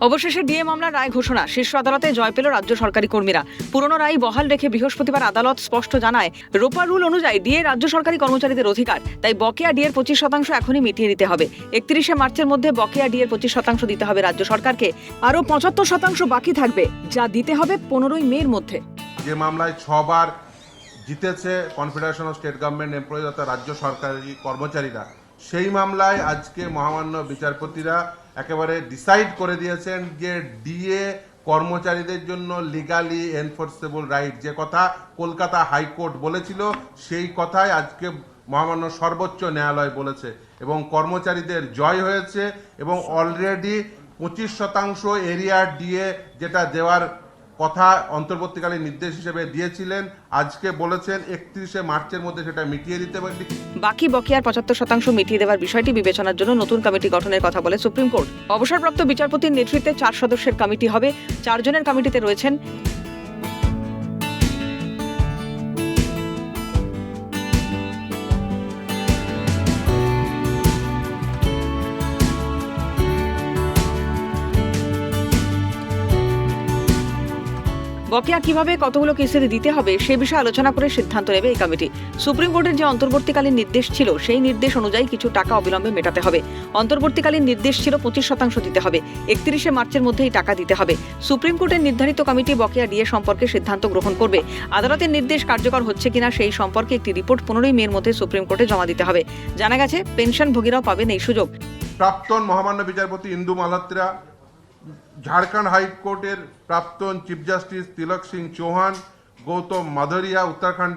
অবশেষে ডিএ মামলার রায় ঘোষণা। শীর্ষ আদালতে জয় পেল রাজ্য সরকারি কর্মীরা। পুরনো রায় বহাল রেখে বৃহস্পতিবার আদালত স্পষ্ট জানায়, রোপা রুল অনুযায়ী ডিএ রাজ্য সরকারি কর্মচারীদের অধিকার। তাই বকেয়া ডিএর 25% এখনই মিটিয়ে দিতে হবে। 31শে মার্চের মধ্যে বকেয়া ডিএর 25% দিতে হবে রাজ্য সরকারকে। আরও 75% বাকি থাকবে, যা দিতে হবে 15ই মের মধ্যে। যে মামলায় 6 বার জিতেছে confederation of state government employees অর্থাৎ রাজ্য সরকারি কর্মচারীরা, সেই মামলায় আজকে মহামান্য বিচারপতিরা একেবারে ডিসাইড করে দিয়েছেন যে ডিএ কর্মচারীদের জন্য লিগালি এনফোর্সেবল রাইট। যে কথা কলকাতা হাইকোর্ট বলেছিল, সেই কথাই আজকে মহামান্য সর্বোচ্চ ন্যায়ালয় বলেছে এবং কর্মচারীদের জয় হয়েছে। এবং অলরেডি 25% এরিয়া ডিএ যেটা দেওয়ার কথা অন্তর্বর্তীকালীন নির্দেশ হিসেবে দিয়েছিলেন, আজকে বলেছেন 31শে মার্চের মধ্যে সেটা মিটিয়ে দিতে পারবে। বাকি বকেয়ার 75% মিটিয়ে দেওয়ার বিষয়টি বিবেচনার জন্য নতুন কমিটি গঠনের কথা বলে সুপ্রিম কোর্ট। অবসরপ্রাপ্ত বিচারপতির নেতৃত্বে 4 সদস্যের কমিটি হবে। 4 জনের কমিটিতে রয়েছেন বকেয়া কিভাবে কতগুলো কিস্তিতে দিতে হবে সে বিষয়ে আলোচনা করে সিদ্ধান্ত নেবে এই কমিটি। সুপ্রিম কোর্টের যে অন্তর্বর্তীকালীন নির্দেশ ছিল, সেই নির্দেশ অনুযায়ী কিছু টাকা অবিলম্বে মেটাতে হবে। অন্তর্বর্তীকালীন নির্দেশ ছিল 25% দিতে হবে। 31শে মার্চের মধ্যে এই টাকা দিতে হবে। সুপ্রিম কোর্টের নির্ধারিত কমিটি বকেয়া ডিএ সম্পর্কে সিদ্ধান্ত গ্রহণ করবে। আদালতের নির্দেশ কার্যকর হচ্ছে কিনা সেই সম্পর্কে একটি রিপোর্ট 15ই মের মধ্যে সুপ্রিম কোর্টে জমা দিতে হবে। জানা গেছে, পেনশনভোগীরাও পাবেন এই সুযোগ। প্রাক্তন মহামান্য বিচারপতি ইন্দু মালহোত্রা, ঝাড়খণ্ড হাইকোর্টের প্রাক্তন চিফ জাস্টিস তিলক সিং চৌহান, গৌতম মাধুরিয়া উত্তরাখণ্ড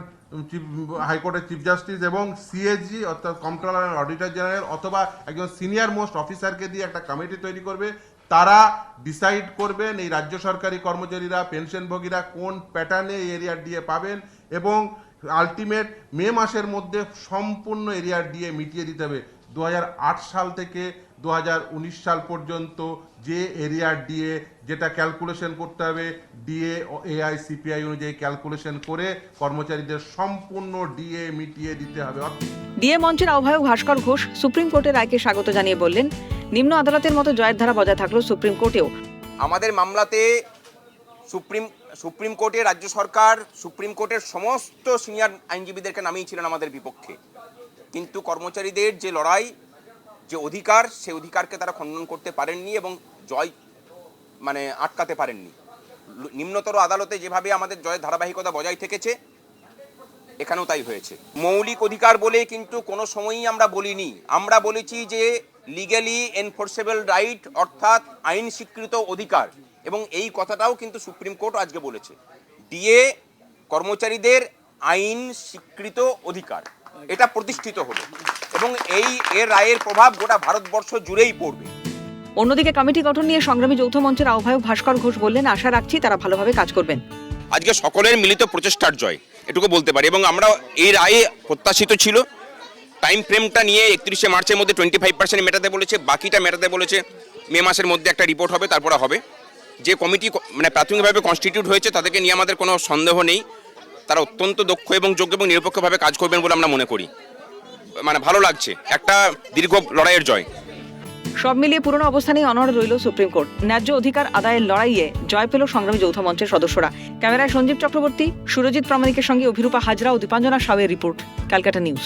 হাইকোর্টের চিফ জাস্টিস এবং সিএজি অর্থাৎ কন্ট্রোলার অ্যান্ড অডিটর জেনারেল অথবা একজন সিনিয়র মোস্ট অফিসারকে দিয়ে একটা কমিটি তৈরি করবে। তারা ডিসাইড করবেন এই রাজ্য সরকারি কর্মচারীরা, পেনশনভোগীরা কোন প্যাটার্নে এই এরিয়ার ডিএ পাবেন এবং আলটিমেট মে মাসের মধ্যে সম্পূর্ণ এরিয়ার ডিএ মিটিয়ে দিতে হবে। 2008 সাল থেকে 2019 সাল পর্যন্ত যে এরিয়ার ডিএ যেটা ক্যালকুলেশন করতে হবে, ডিএ এআই সিপিআই অনুযায়ী ক্যালকুলেশন করে কর্মচারীদের সম্পূর্ণ ডিএ মিটিয়ে দিতে হবে। ডিএ মঞ্চের আহ্বায়ক ভাস্কর ঘোষ সুপ্রিম কোর্টের রায়কে স্বাগত জানিয়ে বললেন, নিম্ন আদালতের মতো জয়ের ধারা বজায় থাকলো সুপ্রিম কোর্টেও। আমাদের মামলাতে সুপ্রিম কোর্টে রাজ্য সরকার সুপ্রিম কোর্টের সমস্ত সিনিয়র আইনজীবীদেরকে নামিয়েছিলেন আমাদের বিপক্ষে, কিন্তু কর্মচারীদের যে লড়াই, যে অধিকার, সেই অধিকারকে তারা খণ্ডন করতে পারেননি এবং জয় আটকাতে পারেননি। নিম্নতর আদালতে যেভাবে আমাদের জয়ের ধারাবাহিকতা বজায় থেকেছে, এখানেও তাই হয়েছে। মৌলিক অধিকার বলে কিন্তু কোনো সময়ই আমরা বলিনি। আমরা বলেছি যে লিগ্যালি এনফোর্সেবল রাইট, অর্থাৎ আইন স্বীকৃত অধিকার, এবং এই কথাটাও কিন্তু সুপ্রিম কোর্ট আজকে বলেছে। ডিএ কর্মচারীদের আইন স্বীকৃত অধিকার, এটা প্রতিষ্ঠিত হলো এবং এর রায়ের প্রভাব গোটা ভারতবর্ষ জুড়েই পড়বে। অন্যদিকে কমিটি গঠন নিয়ে সংগ্রামী যৌথ মঞ্চের আহ্বায়ক ভাস্কর ঘোষ বললেন, আশা রাখছি তারা ভালোভাবে কাজ করবেন। আজকে সকলের মিলিত প্রচেষ্টার জয়, এটুকু বলতে পারি। এবং আমরা এই রায়ে প্রত্যাশিত ছিল। টাইম ফ্রেমটা নিয়ে 31শে মার্চের মধ্যে 25% মেটাতে বলেছে, বাকিটা মেটাতে বলেছে মে মাসের মধ্যে একটা রিপোর্ট হবে, তারপরে হবে। যে কমিটি প্রাথমিকভাবে কনস্টিটিউট হয়েছে তাদেরকে নিয়ে আমাদের কোনো সন্দেহ নেই, তারা অত্যন্ত দক্ষ এবং যোগ্য এবং নিরপেক্ষভাবে কাজ করবেন বলে আমরা মনে করি। ভালো লাগছে, একটা দীর্ঘ লড়াইয়ের জয়। সব মিলিয়ে পুরনো অবস্থানেই অনড় রইল সুপ্রিম কোর্ট। ন্যায্য অধিকার আদায়ের লড়াইয়ে জয় পেল সংগ্রামী যৌথ মঞ্চের সদস্যরা। ক্যামেরায় সঞ্জীব চক্রবর্তী, সুরজিৎ প্রামাণিকের সঙ্গে অভিরূপা হাজরা ও দীপাঞ্জনা সাউয়ের রিপোর্ট, ক্যালকাটা নিউজ।